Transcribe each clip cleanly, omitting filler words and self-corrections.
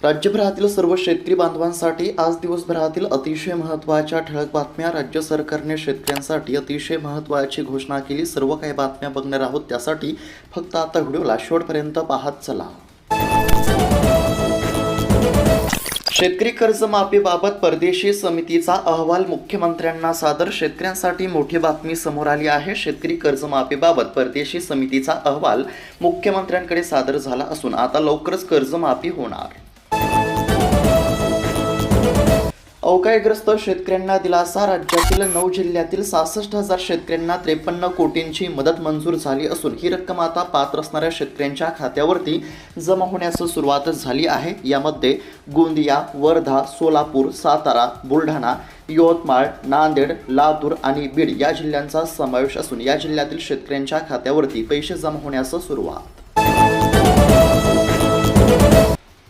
राज्यभरातील सर्व शेतकरी बांधवांसाठी आज दिवसभरातील अतिशय महत्त्वाच्या ठळक बातम्या। राज्य सरकारने शेतकऱ्यांसाठी अतिशय महत्त्वाची घोषणा केली। सर्व काही बातम्या बघणार आहोत, त्यासाठी फक्त आता व्हिडिओला शेवटपर्यंत पाहत चला। शेतकरी कर्जमाफीबाबत परदेशी समितीचा अहवाल मुख्यमंत्र्यांना सादर। शेतकऱ्यांसाठी मोठी बातमी समोर आली आहे। शेतकरी कर्जमाफीबाबत परदेशी समितीचा अहवाल मुख्यमंत्र्यांकडे सादर झाला असून आता लवकरच कर्जमाफी होणार। अवकाळीग्रस्त शेतकऱ्यांना दिलासा। राज्यातील 9 जिल्ह्यातील 66,000 शेतकऱ्यांना 53 कोटींची मदत मंजूर झाली असून ही रक्कम आता पात्र असणाऱ्या शेतकऱ्यांच्या खात्यावरती जमा होण्यास सुरुवात झाली आहे। यामध्ये गोंदिया, वर्धा, सोलापूर, सातारा, बुलढाणा, यवतमाळ, नांदेड, लातूर आणि बीड या जिल्ह्यांचा समावेश असून या जिल्ह्यातील शेतकऱ्यांच्या खात्यावरती पैसे जमा होण्यास सुरुवात।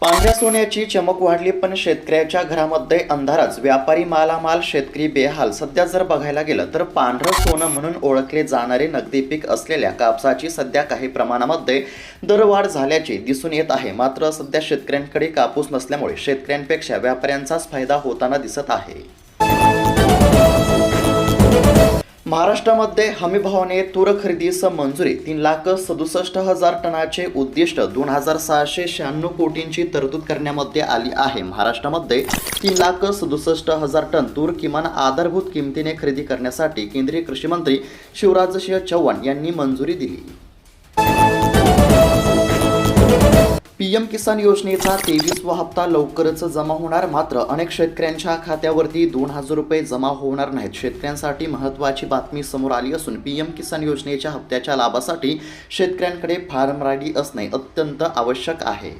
पांढऱ्या सोन्याची चमक वाढली, पण शेतकऱ्याच्या घरामध्ये अंधारच। व्यापारी मालामाल, शेतकरी बेहाल। सध्या जर बघायला गेलं तर पांढरं सोनं म्हणून ओळखले जाणारे नगदी पीक असलेल्या कापसाची सध्या काही प्रमाणामध्ये दरवाढ झाल्याचे दिसून येत आहे। मात्र सध्या शेतकऱ्यांकडे कापूस नसल्यामुळे शेतकऱ्यांपेक्षा व्यापाऱ्यांचाच फायदा होताना दिसत आहे। महाराष्ट्रामध्ये हमीभावाने तूर खरेदीस मंजुरी। 3,67,000 टनाचे उद्दिष्ट 2,696 कोटींची तरतूद करण्यामध्ये आली आहे। महाराष्ट्रामध्ये 3,67,000 टन तूर किमान आधारभूत किमतीने खरेदी करण्यासाठी केंद्रीय कृषी मंत्री शिवराजसिंह चौहान यांनी मंजुरी दिली। पीएम किसान योजनेचा 23वा हप्ता लवकरच जमा होणार। मात्र अनेक शेतकऱ्यांच्या खात्यावरती 2,000 रुपये जमा होणार नाहीत। शेतकऱ्यांसाठी महत्त्वाची बातमी समोर आली असून पीएम किसान योजनेच्या हप्त्याच्या लाभासाठी शेतकऱ्यांकडे फार्म आयडी असणे अत्यंत आवश्यक आहे।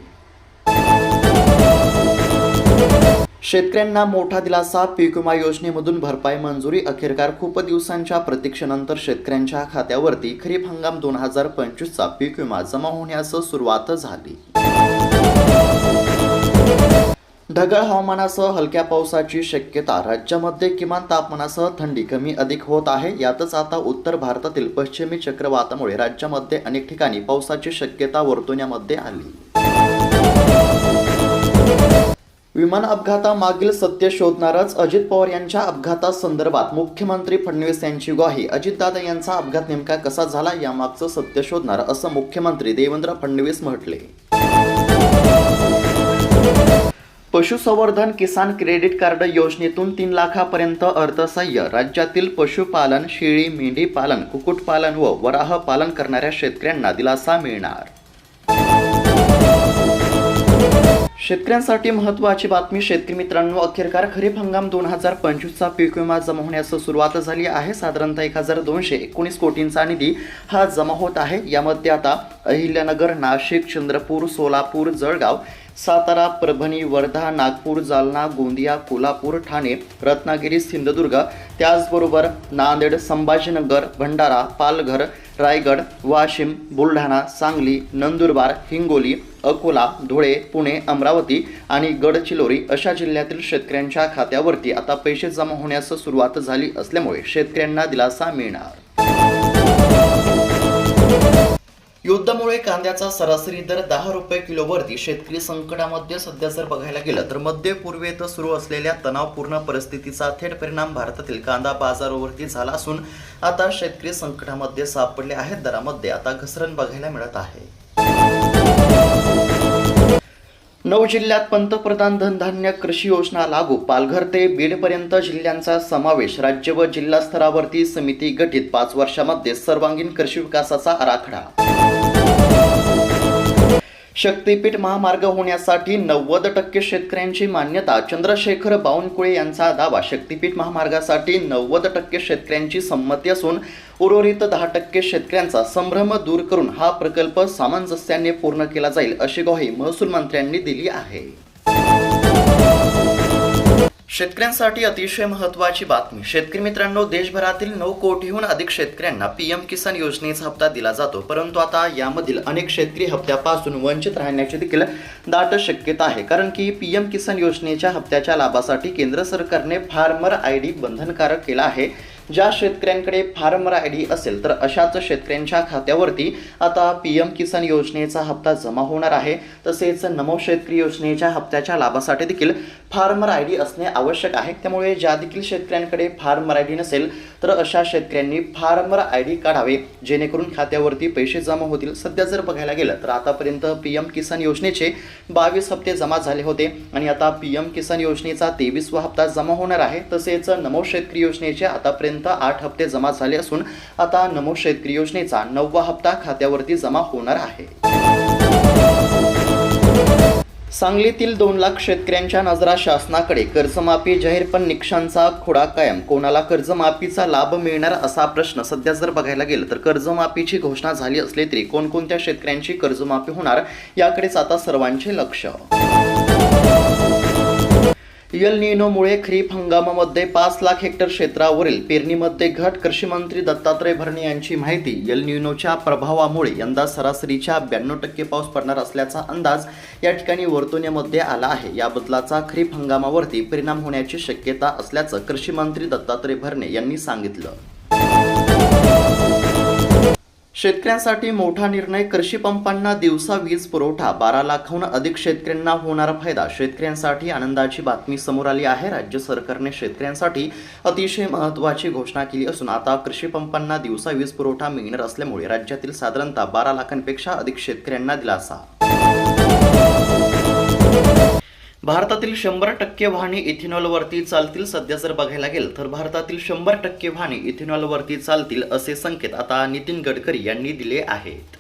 शेतकऱ्यांना मोठा दिलासा। पीक विमा योजनेमधून भरपाई मंजुरी। अखेरकार खूप दिवसांच्या प्रतीक्षेनंतर शेतकऱ्यांच्या खात्यावरती खरीप हंगाम 2025चा पीक विमा जमा होण्यास सुरुवात झाली। ढगाळ हवामानासह हलक्या पावसाची शक्यता। राज्यामध्ये किमान तापमानासह थंडी कमी अधिक होत आहे। यातच आता उत्तर भारतातील पश्चिमी चक्रवातामुळे राज्यामध्ये अनेक ठिकाणी पावसाची शक्यता वर्तवण्यामध्ये आली। विमान अपघातामागील सत्य शोधणारच। अजित पवार यांच्या अपघातासंदर्भात मुख्यमंत्री फडणवीस यांची ग्वाही। अजितदादा यांचा अपघात नेमका कसा झाला यामागचं सत्य शोधणार असं मुख्यमंत्री देवेंद्र फडणवीस म्हटले। पशुसंवर्धन किसान क्रेडिट कार्ड योजनेतून 3 लाखापर्यंत अर्थसहाय्य। राज्यातील पशुपालन, शेळी, मेंढी पालन, कुक्कुटपालन व वराह पालन करणाऱ्या शेतकऱ्यांना दिलासा मिळणार। शेतकऱ्यांसाठी महत्त्वाची बातमी। शेतकरी मित्रांनो, अखेरकार खरीप हंगाम 2025चा पीक विमा जमा होण्यास सुरुवात झाली आहे। साधारणतः 1,219 कोटींचा निधी हा जमा होत आहे। यामध्ये आता अहिल्यानगर, नाशिक, चंद्रपूर, सोलापूर, जळगाव, सातारा, परभणी, वर्धा, नागपूर, जालना, गोंदिया, कोल्हापूर, ठाणे, रत्नागिरी, सिंधुदुर्ग, त्याचबरोबर नांदेड, संभाजीनगर, भंडारा, पालघर, रायगड, वाशिम, बुलढाणा, सांगली, नंदुरबार, हिंगोली, अकोला, धुळे, पुणे, अमरावती आणि गडचिरोली अशा जिल्ह्यातील शेतकऱ्यांच्या खात्यावरती आता पैसे जमा होण्यास सुरुवात झाली असल्यामुळे शेतकऱ्यांना दिलासा मिळणार। युद्धामुळे कांद्याचा सरासरी दर 10 रुपये किलोवरती। शेतकरी संकटामध्ये सध्या जर बघायला गेलं तर मध्य पूर्वेत सुरू असलेल्या तणावपूर्ण परिस्थितीचा थेट परिणाम भारतातील कांदा बाजारावरती झाला असून आता शेतकरी संकटामध्ये सापडले आहेत। दरामध्ये आता घसरण बघायला मिळत आहे। 9 जिल्ह्यात पंतप्रधान धनधान्य कृषी योजना लागू। पालघर ते बीडपर्यंत जिल्ह्यांचा समावेश। राज्य व जिल्हा स्तरावरती समिती गठीत। 5 वर्षामध्ये सर्वांगीण कृषी विकासाचा आराखडा। शक्तीपीठ महामार्ग होण्यासाठी 90% शेतकऱ्यांची मान्यता। चंद्रशेखर बावनकुळे यांचा दावा। शक्तीपीठ महामार्गासाठी 90% शेतकऱ्यांची संमती असून उर्वरित 10% शेतकऱ्यांचा संभ्रम दूर करून हा प्रकल्प सामंजस्याने पूर्ण केला जाईल अशी ग्वाही महसूल मंत्र्यांनी दिली आहे। शेतकऱ्यांसाठी अतिशय महत्त्वाची बातमी। शेतकरी मित्रांनो, देशभरातील 9 कोटीहून अधिक शेतकऱ्यांना पीएम किसान योजनेचा हप्ता दिला जातो, परंतु आता यामधील अनेक शेतकरी हप्त्यापासून वंचित राहण्याची देखील दाट शक्यता आहे। कारण की पीएम किसान योजनेच्या हप्त्याच्या लाभासाठी केंद्र सरकारने फार्मर आयडी बंधनकारक केला आहे। ज्या शेतकऱ्यांकडे फार्मर आयडी असेल तर अशाच शेतकऱ्यांच्या खात्यावरती आता PM किसान योजनेचा हप्ता जमा होणार आहे। तसेच नमो शेतकरी योजनेच्या हप्त्याच्या लाभासाठी देखील फार्मर आयडी असणे आवश्यक आहे। त्यामुळे ज्या देखील शेतकऱ्यांकडे फार्मर आयडी नसेल तर अशा शेतकऱ्यांनी फार्मर आयडी काढावे, जेणेकरून खात्यावरती पैसे जमा होतील। सध्या जर बघायला गेलं तर आतापर्यंत PM किसान योजनेचे 22 हप्ते जमा झाले होते आणि आता PM किसान योजनेचा 23वा हप्ता जमा होणार आहे। तसेच नमो शेतकरी योजनेचे आतापर्यंत 8 हप्ते जमा झाले असून आता नमो शेतकरी योजनेचा 9वा हप्ता खात्यावरती जमा होणार आहे। सांगलीतील 2 लाख शेतकऱ्यांच्या नजरा शासनाकडे, कर्जमाफी जाहीर पण निकषांचा खोडा कायम, कोणाला कर्जमाफीचा लाभ मिळणार असा प्रश्न सध्या जर बघायला गेलं तर कर्जमाफीची घोषणा झाली असली तरी कोणकोणत्या शेतकऱ्यांची कर्जमाफी होणार याकडेच आता सर्वांचे लक्ष। एल निनोमुळे खरीप हंगामामध्ये 5 लाख हेक्टर क्षेत्रावरील पेरणीमध्ये घट, कृषी मंत्री दत्तात्रय भरणे यांची माहिती। एल निनोच्या प्रभावामुळे यंदा सरासरीच्या 92% पाऊस पडणार असल्याचा अंदाज या ठिकाणी वर्तवण्यामध्ये आला आहे। या बदलाचा खरीप हंगामावरती परिणाम होण्याची शक्यता असल्याचं कृषी मंत्री दत्तात्रय भरणे यांनी सांगितलं। शेतकऱ्यांसाठी मोठा निर्णय, कृषी पंपांना दिवसा वीज पुरवठा, 12 लाखाहून अधिक शेतकऱ्यांना होणार फायदा। शेतकऱ्यांसाठी आनंदाची बातमी समोर आली आहे। राज्य सरकारने शेतकऱ्यांसाठी अतिशय महत्त्वाची घोषणा केली असून आता कृषी पंपांना दिवसा वीज पुरवठा मिळणार असल्यामुळे राज्यातील साधारणतः 12 लाखांपेक्षा अधिक शेतकऱ्यांना दिलासा। भारतातील 100% वाहने इथेनॉलवरती चालतील। सध्या जर बघायला गेलं तर भारतातील 100% वाहने इथेनॉलवरती चालतील असे संकेत आता नितीन गडकरी यांनी दिले आहेत।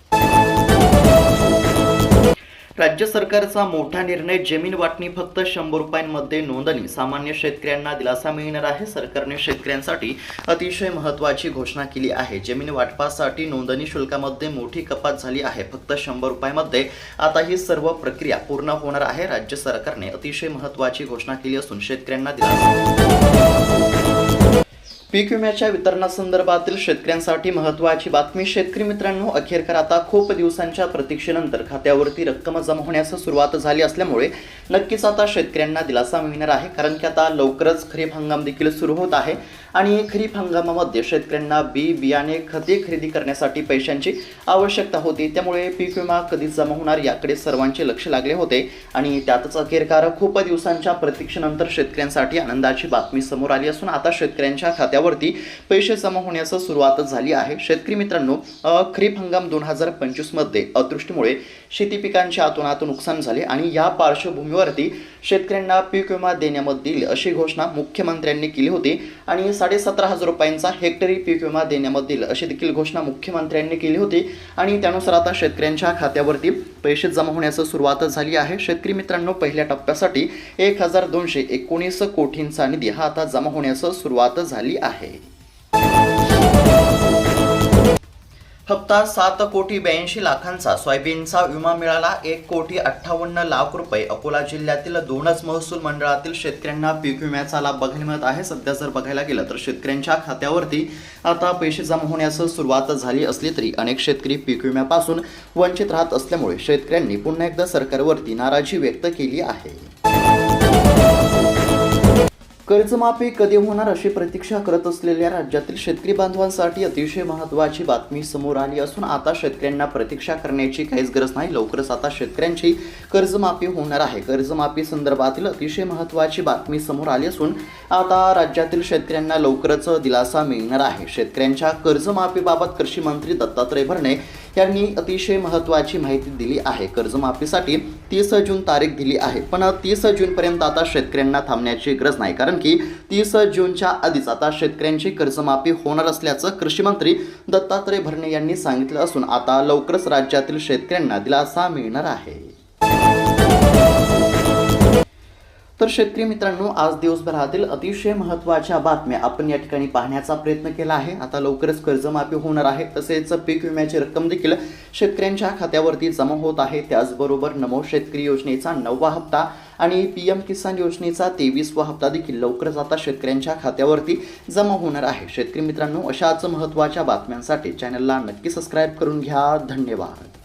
राज्य सरकारचा मोठा निर्णय, जमीन वाटणी फक्त 100 रुपयांमध्ये नोंदणी, सामान्य शेतकऱ्यांना दिलासा मिळणार आहे। सरकारने शेतकऱ्यांसाठी अतिशय महत्त्वाची घोषणा केली आहे। जमीन वाटपासाठी नोंदणी शुल्कामध्ये मोठी कपात झाली आहे। फक्त 100 रुपयांमध्ये आता ही सर्व प्रक्रिया पूर्ण होणार आहे। राज्य सरकारने अतिशय महत्त्वाची घोषणा केली असून शेतकऱ्यांना दिलासा। पीक विम्याच्या वितरणासंदर्भातील शेतकऱ्यांसाठी महत्त्वाची बातमी। शेतकरी मित्रांनो, अखेरकार आता खूप दिवसांच्या प्रतीक्षेनंतर खात्यावरती रक्कम जमा होण्यास सुरुवात झाली असल्यामुळे नक्कीच आता शेतकऱ्यांना दिलासा मिळणार आहे। कारण की आता लवकरच खरीप हंगाम देखील सुरू होत आहे आणि खरीप हंगामामध्ये शेतकऱ्यांना बियाणे, खते खरेदी करण्यासाठी पैशांची आवश्यकता होती। त्यामुळे पीक विमा कधी जमा होणार याकडे सर्वांचे लक्ष लागले होते आणि त्यातच अखेरकार खूप दिवसांच्या प्रतीक्षेनंतर शेतकऱ्यांसाठी आनंदाची बातमी समोर आली असून आता शेतकऱ्यांच्या खात्यावरती पैसे जमा होण्यास सुरुवात झाली आहे। शेतकरी मित्रांनो, खरीप हंगाम 2025 मध्ये अतिवृष्टीमुळे शेती पिकांचे अतोनात नुकसान झाले आणि या पार्श्वभूमीवरती शेतकऱ्यांना पीक विमा देण्यामध्ये येईल अशी घोषणा मुख्यमंत्र्यांनी केली होती आणि 17,500 रुपयांचा हेक्टरी पीक विमा देण्यामध्ये येईल अशी देखील घोषणा मुख्यमंत्र्यांनी केली होती आणि त्यानुसार आता शेतकऱ्यांच्या खात्यावरती पैसे जमा होण्यास सुरुवात झाली आहे। शेतकरी मित्रांनो, पहिल्या टप्प्यासाठी 1,219 कोटींचा निधी हा आता जमा होण्यास सुरुवात झाली आहे। हप्ता 7,82,00,000 सोयाबीनचा विमा मिळाला, 1,58,00,000 रुपये। अकोला जिल्ह्यातील 2च महसूल मंडळातील शेतकऱ्यांना पीक विम्याचा लाभ बघायला मिळत आहे। सध्या जर बघायला गेलं तर शेतकऱ्यांच्या खात्यावरती आता पैसे जमा होण्यास सुरुवात झाली असली तरी अनेक शेतकरी पीक विम्यापासून वंचित राहत असल्यामुळे शेतकऱ्यांनी पुन्हा एकदा सरकारवरती नाराजी व्यक्त केली आहे। कर्जमाफी कधी होणार अशी प्रतीक्षा करत असलेल्या राज्यातील शेतकरी बांधवांसाठी अतिशय महत्त्वाची बातमी समोर आली असून आता शेतकऱ्यांना प्रतीक्षा करण्याची काहीच गरज नाही। लवकरच आता शेतकऱ्यांची कर्जमाफी होणार आहे। कर्जमाफी संदर्भातील अतिशय महत्त्वाची बातमी समोर आली असून आता राज्यातील शेतकऱ्यांना लवकरच दिलासा मिळणार आहे। शेतकऱ्यांच्या कर्जमाफीबाबत कृषी मंत्री दत्तात्रय भरणे यांनी अतिशय महत्त्वाची माहिती दिली आहे। कर्जमाफीसाठी 30 जून तारीख दिली आहे, पण 30 जूनपर्यंत आता शेतकऱ्यांना थांबण्याची गरज नाही, कारण की 30 जूनच्या आधीच आता शेतकऱ्यांची कर्जमाफी होणार असल्याचं कृषी मंत्री दत्तात्रय भरणे यांनी सांगितलं असून आता लवकरच राज्यातील शेतकऱ्यांना दिलासा मिळणार आहे। तर शेतकरी मित्रांनो, आज दिवसभरातील अतिशय महत्त्वाच्या बातम्या आपण या ठिकाणी पाहण्याचा प्रयत्न केला आहे। आता लवकरच कर्जमाफी होणार आहे, तसेच पीक विम्याची रक्कम देखील शेतकऱ्यांच्या खात्यावरती जमा होत आहे। त्याचबरोबर नमो शेतकरी योजनेचा 9वा हप्ता आणि PM किसान योजनेचा 23वा हप्ता देखील लवकरच आता शेतकऱ्यांच्या खात्यावरती जमा होणार आहे। शेतकरी मित्रांनो, अशाच महत्त्वाच्या बातम्यांसाठी चॅनलला नक्की सबस्क्राईब करून घ्या। धन्यवाद।